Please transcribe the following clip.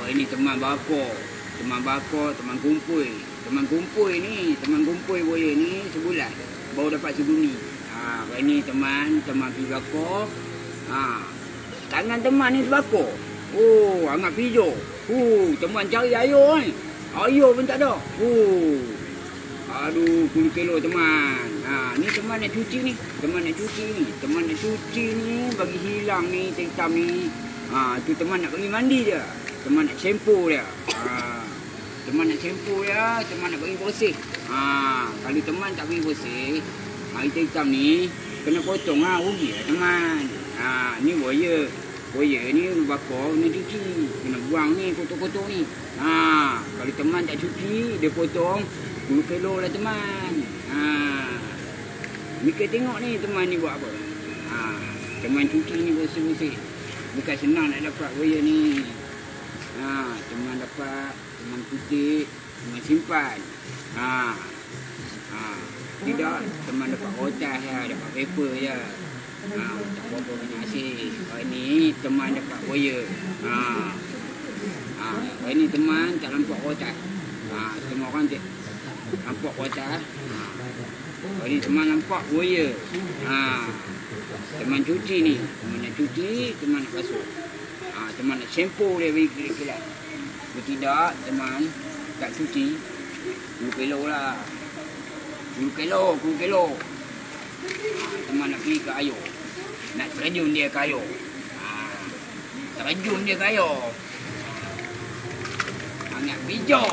Ini teman bakar. Teman bakar, teman kumpul. Teman kumpul buaya ni sebulan baru dapat seguni. Ini teman pergi bakar. Tangan teman ni terbakar. Oh, hangat hijau. Teman cari air ni. Air pun tak ada. Aduh, 10 kilo teman. Ni teman nak cuci ni. Teman nak cuci ni bagi hilang ni hitam ni. Tu teman nak pergi mandi dia. Teman nak shampoo dia. Teman nak bagi bersih. Kalau teman tak bagi bersih, hitam ni kena potong rugi lah teman. Ni buaya. Buaya ni bakar kena cuci. Kena buang ni kotor-kotor ni. Kalau teman tak cuci, dia potong 10 kilo lah teman. Mika tengok ni teman ni buat apa. Teman cuci ni bersih-bersih. Bukan senang nak dapat buaya ni. Teman dapat, teman kutip, teman simpan. Tidak, teman dapat rotas je, dapat paper je. Tak berapa banyak hasil. Ini teman dapat buaya. Ini teman tak nampak rotas. Setengah orang tak nampak rotas. Ini teman nampak buaya. Teman cuci ni. Teman nak cuci, teman nak basuh. Teman nak shampoo dia bagi kilat. Kalau tidak, teman tak cuci, 10 kilo lah. 10 kilo. Teman nak pergi ke air. Nak terjun dia ke air. Hangat hijau.